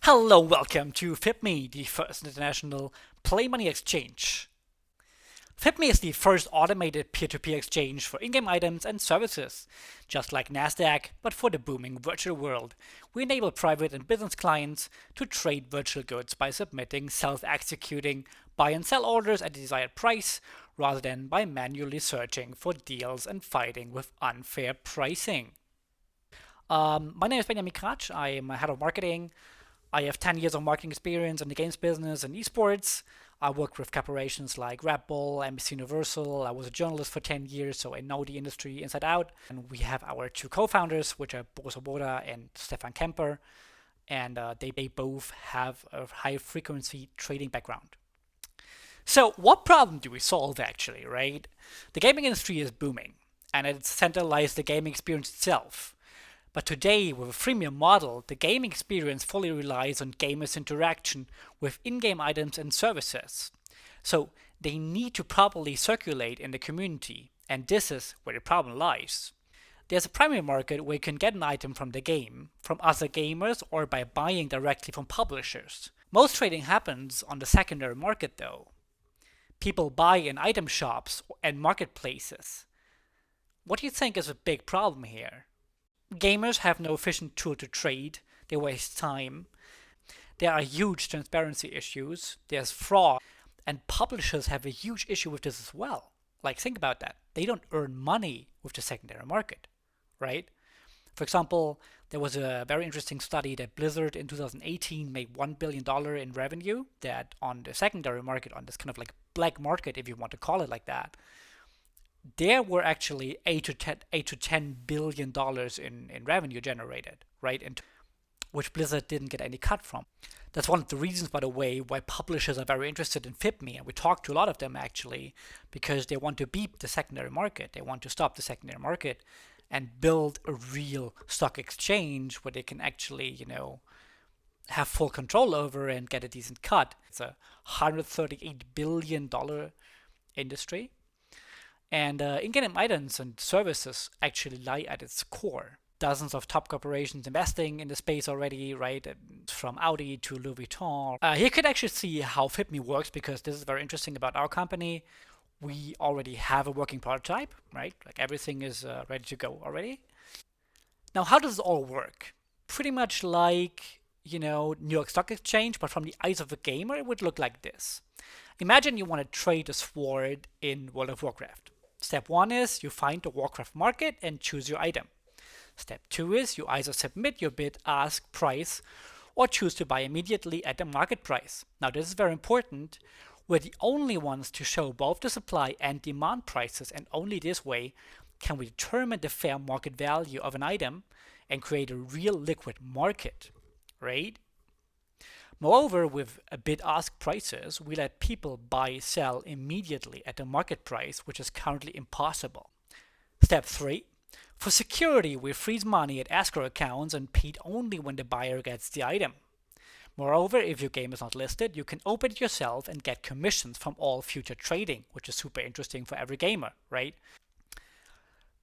Hello, welcome to FiPME, the first international play money exchange. FiPME is the first automated peer-to-peer exchange for in-game items and services. Just like Nasdaq, but for the booming virtual world, we enable private and business clients to trade virtual goods by submitting self-executing buy and sell orders at the desired price, rather than by manually searching for deals and fighting with unfair pricing. My name is Benjamin Kratsch. I am head of marketing. I have 10 years of marketing experience in the games business and esports. I worked with corporations like Red Bull, NBC Universal. I was a journalist for 10 years, so I know the industry inside out. And we have our two co-founders, which are Boris Swoboda and Stefan Kemper. And they both have a high-frequency trading background. So what problem do we solve, actually, right? The gaming industry is booming, and it's centralized the gaming experience itself. But today, with a freemium model, the gaming experience fully relies on gamers' interaction with in-game items and services. So they need to properly circulate in the community, and this is where the problem lies. There's a primary market where you can get an item from the game, from other gamers, or by buying directly from publishers. Most trading happens on the secondary market though. People buy in item shops and marketplaces. What do you think is a big problem here? Gamers have no efficient tool to trade, they waste time, there are huge transparency issues, there's fraud, and publishers have a huge issue with this as well. Like, think about that. They don't earn money with the secondary market, right? For example, there was a very interesting study that Blizzard in 2018 made $1 billion in revenue, that on the secondary market, on this kind of like black market, if you want to call it like that, there were actually 8 to 10 billion dollars in revenue generated, right? And which Blizzard didn't get any cut from. That's one of the reasons, by the way, why publishers are very interested in FiPME, and we talked to a lot of them actually, because they want to beat the secondary market. They want to stop the secondary market and build a real stock exchange where they can actually, have full control over and get a decent cut. It's a $138 billion industry. And in-game items and services actually lie at its core. Dozens of top corporations investing in the space already, right? From Audi to Louis Vuitton. Here you can actually see how FiPME works, because this is very interesting about our company. We already have a working prototype, right? Like everything is ready to go already. Now, how does it all work? Pretty much like, New York Stock Exchange, but from the eyes of a gamer, it would look like this. Imagine you want to trade a sword in World of Warcraft. Step 1 is you find the Warcraft market and choose your item. Step 2 is you either submit your bid-ask price or choose to buy immediately at the market price. Now, this is very important. We're the only ones to show both the supply and demand prices, and only this way can we determine the fair market value of an item and create a real liquid market, right? Moreover, with bid-ask prices, we let people buy/sell immediately at the market price, which is currently impossible. Step 3. For security, we freeze money at escrow accounts and paid only when the buyer gets the item. Moreover, if your game is not listed, you can open it yourself and get commissions from all future trading, which is super interesting for every gamer, right?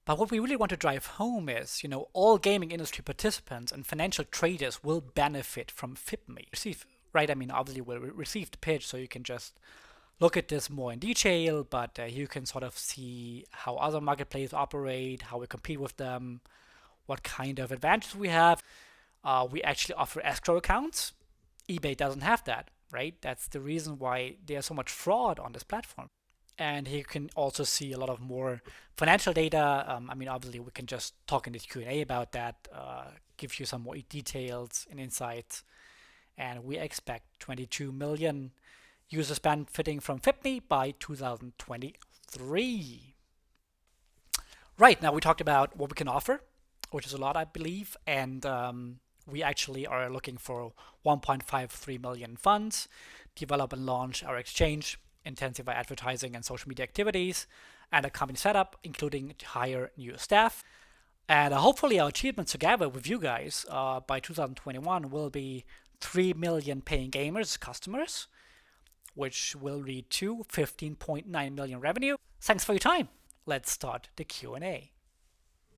But what we really want to drive home is, all gaming industry participants and financial traders will benefit from FiPME. Right? I mean, obviously we'll receive the pitch, so you can just look at this more in detail, but you can sort of see how other marketplaces operate, how we compete with them, what kind of advantages we have. We actually offer escrow accounts. eBay doesn't have that, right? That's the reason why there's so much fraud on this platform. And here you can also see a lot of more financial data. Obviously, we can just talk in the Q&A about that, give you some more details and insights. And we expect 22 million users benefiting from FiPME by 2023. Right, now we talked about what we can offer, which is a lot, I believe. And we actually are looking for 1.53 million funds, develop and launch our exchange, intensify advertising and social media activities, and a company setup, including to hire new staff. And hopefully our achievements together with you guys by 2021 will be 3 million paying gamers, customers, which will lead to 15.9 million revenue. Thanks for your time. Let's start the Q&A.